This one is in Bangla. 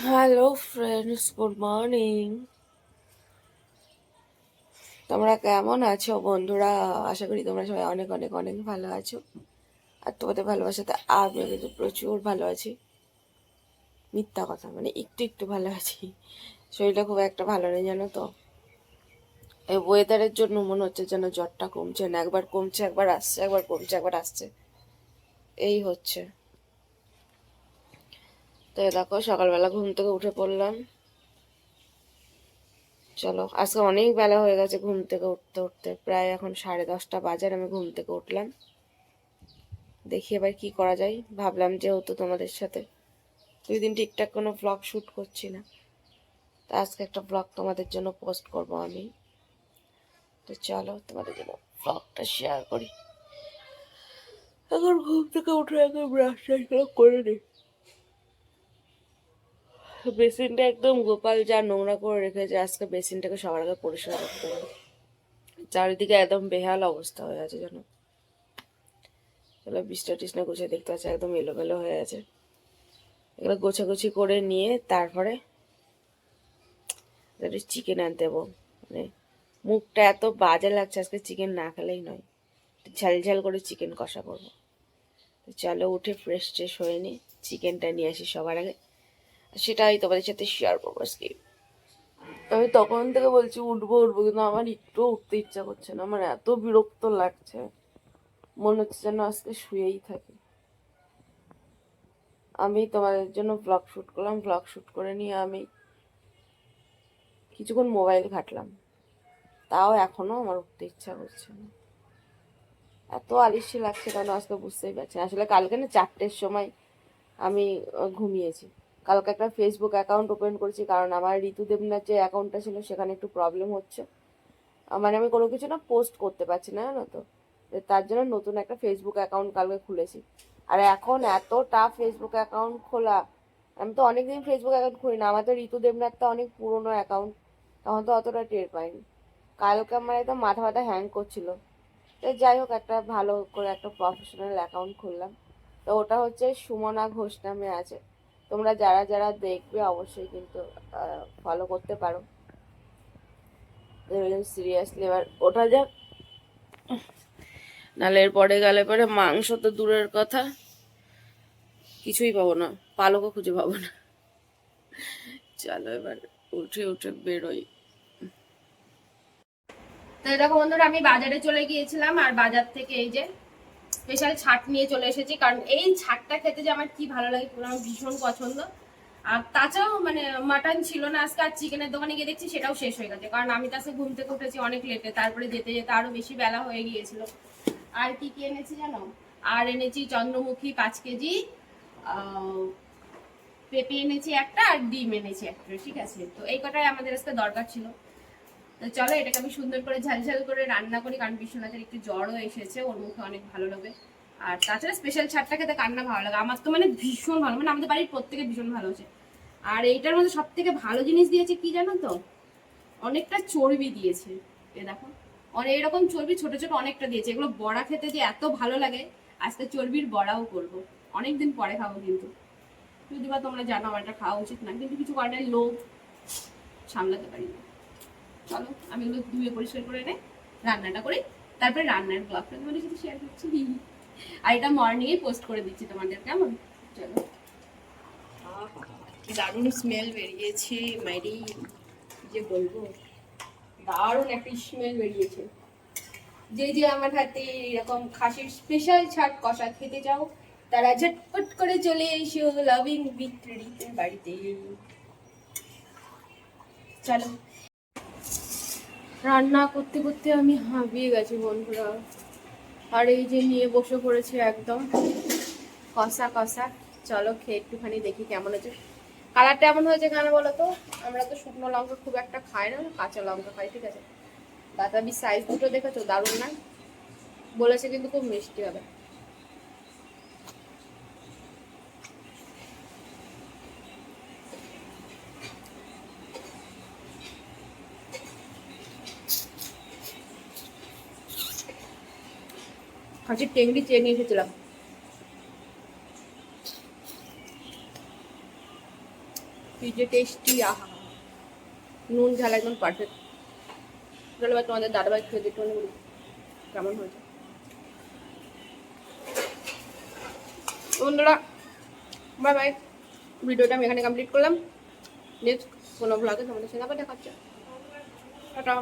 Hello friends, good morning. তোমরা কেমন আছো বন্ধুরা? আশা করি তোমরা সবাই অনেক অনেক অনেক ভালো আছো। আর তোমাদের ভালোবাসাতে আমিও কিন্তু প্রচুর ভালো আছি। মিথ্যা কথা, মানে একটু একটু ভালো আছি। শরীরটা খুব একটা ভালো নেই, জানো তো। এই ওয়েদারের জন্য মনে হচ্ছে যেন জ্বরটা কমছে না, একবার কমছে একবার আসছে, একবার কমছে একবার আসছে, এই হচ্ছে। তো দেখো, সকালবেলা ঘুম থেকে উঠে পড়লাম। চলো, আজকে অনেক বেলা হয়ে গেছে ঘুম থেকে উঠতে উঠতে, প্রায় এখন 10:30 বাজার আমি ঘুম থেকে উঠলাম। দেখি এবার কি করা যায়। ভাবলাম যেহেতু তোমাদের সাথে 2 দিন ঠিকঠাক কোনো ভ্লগ শ্যুট করছি না, তা আজকে একটা ভ্লগ তোমাদের জন্য পোস্ট করব আমি। তো চলো তোমাদের জন্য ভ্লগটা শেয়ার করি। এখন ঘুম থেকে উঠে একদম ব্রাশ করে নিই। বেসিনটা একদম গোপাল যা নোংরা করে রেখেছে, আজকে বেসিনটাকে সবার আগে পরিষ্কার করতে হবে। চারিদিকে একদম বেহাল অবস্থা হয়ে আছে যেন। এগুলো বিছনা টিছনা গুছিয়ে দেখতে পাচ্ছি একদম এলোমেলো হয়ে আছে। এগুলো গোছাগুছি করে নিয়ে তারপরে একটু চিকেন আনতে দেবো। মানে মুখটা এত বাজে লাগছে, আজকে চিকেন না খেলেই নয়। ঝাল ঝাল করে চিকেন কষা করবো। তো চলো, উঠে ফ্রেশ ট্রেশ হয়ে নিই, চিকেনটা নিয়ে আসি সবার আগে। সেটাই তোমাদের সাথে শেয়ার করবো আজকে। আমি তখন থেকে বলছি উঠবো উঠবো, কিন্তু আমার একটু উঠতে ইচ্ছা করছে না। আমার এত বিরক্ত লাগছে, মনে হচ্ছে যেন আজকে শুয়েই থাকি। আমি তোমাদের জন্য ব্লগ শ্যুট করলাম, ব্লগ শ্যুট করে নিয়ে আমি কিছুক্ষণ মোবাইল ঘাঁটলাম, তাও এখনো আমার উঠতে ইচ্ছা করছে না। এত আলিস্যি লাগছে কেন আজকে বুঝতেই পারছি না। আসলে কালকে না 4টের সময় আমি ঘুমিয়েছি। কালকে একটা ফেসবুক অ্যাকাউন্ট ওপেন করেছি, কারণ আমার ঋতু দেবনাথ যে অ্যাকাউন্টটা ছিল সেখানে একটু প্রবলেম হচ্ছে। মানে আমি কোনো কিছু না পোস্ট করতে পারছি না, জানো তো। তার জন্য নতুন একটা ফেসবুক অ্যাকাউন্ট কালকে খুলেছি। আর এখন এত টাফ ফেসবুক অ্যাকাউন্ট খোলা। আমি তো অনেকদিন ফেসবুক অ্যাকাউন্ট খুলি না, আমার তো ঋতু দেবনাথটা অনেক পুরনো অ্যাকাউন্ট, তখন তো অতটা টের পাইনি। কালকে আমার একদম মাথা মাথা হ্যাং করছিল। তো যাই হোক, একটা ভালো করে একটা প্রফেশনাল অ্যাকাউন্ট খুললাম। তো ওটা হচ্ছে সুমনা ঘোষ নামে আছে। তোমরা যারা যারা দেখবে অবশ্যই কিন্তু ফলো করতে পারো। সিরিয়াসলি এবার ওটা যাক, নাহলে এরপরে গেলে পরে মাংস তো দূরের কথা, কিছুই পাবো না, পালকও খুঁজে পাবো না। চলো এবার উঠে উঠে বেরোই। তো দেখো বন্ধুরা, আমি বাজারে চলে গিয়েছিলাম, আর বাজার থেকে এই যে স্পেশাল ছাট নিয়ে চলে এসেছি। কারণ এই ছাটটা খেতে যে আমার কি ভালো লাগে, পুরো আমার ভীষণ পছন্দ। আর তাছাড়াও মানে মাটন ছিল না আজকে, আর চিকেনের দোকানে গিয়ে দেখছি সেটাও শেষ হয়ে গেছে। কারণ আমি তো আজকে ঘুম থেকে উঠেছি অনেক লেটে, তারপরে যেতে যেতে আরো বেশি বেলা হয়ে গিয়েছিল। আর কি কি এনেছি জানো? আর এনেছি চন্দ্রমুখী 5 কেজি, পেঁপে এনেছি একটা, আর ডিম এনেছি একটা। ঠিক আছে, তো এই কটাই আমাদের আজকে দরকার ছিল। তো চলো এটাকে আমি সুন্দর করে ঝালঝাল করে রান্না করি, কারণ বিশ্বনাথের একটু জ্বরও এসেছে, ওর মুখে অনেক ভালো লাগবে। আর তাছাড়া স্পেশাল ছাড়টা খেতে কার না ভালো লাগে, আমার তো মানে ভীষণ ভালো, মানে আমাদের বাড়ির প্রত্যেকে ভীষণ ভালো হচ্ছে। আর এইটার মধ্যে সব থেকে ভালো জিনিস দিয়েছে কি জানো তো? অনেকটা চর্বি দিয়েছে। এ দেখো, অনেক এরকম চর্বি ছোট ছোট অনেকটা দিয়েছে। এগুলো বড়া খেতে যে এত ভালো লাগে, আজকে চর্বির বড়াও করবো। অনেকদিন পরে খাবো কিন্তু, যদি বা তোমরা জানো আমার এটা খাওয়া উচিত না, কিন্তু কিছু কারণে লোভ সামলাতে পারি না। চলো আমি এগুলো ধুয়ে পরিষ্কার করে এনে রান্নাটা করি, তারপরে রান্নার ব্লগটা তোমাদের সাথে শেয়ার করছি। আর এটা মর্নিং এ পোস্ট করে দিচ্ছি তোমাদের, কেমন? চলো। দারুণ স্মেল বেরিয়েছে মাইরি, যে বলবো, দারুণ একটা স্মেল বেরিয়েছে। যে যে আমার হাতে এরকম খাসির স্পেশাল ছাট কষা খেতে চাও, তারা ঝটপট করে চলে এসো লাভিং উইথ রিতের বাড়িতে। চলো। রান্না করতে করতে আমি হাঁপিয়ে গেছি বন্ধুরা। আর এই যে নিয়ে বসে পড়েছে একদম কষা কষা। চলো খেয়ে একটুখানি দেখি কেমন হয়েছে। কালারটা এমন হয়েছে কেন বলো তো? আমরা তো শুকনো লঙ্কা খুব একটা খাই না, কাঁচা লঙ্কা খাই। ঠিক আছে, বাতাবি সাইজ দুটো দেখেছো, দারুণ না? বলেছে কিন্তু খুব মিষ্টি হবে। খাসির টেংরি চেয়ে নিয়ে এসেছিলাম। কি যে টেস্টি, আহা নুন ঝাল একদম পারফেক্ট। চলো এবার তোমাদের দাদাভাই খেয়ে দেখতে বলি কেমন হয়েছে। বন্ধুরা বাই বাই, ভিডিওটা আমি এখানে কমপ্লিট করলাম। নেক্সট কোনো ব্লগে তোমাদের সঙ্গে আবার দেখা হচ্ছে। টাটা।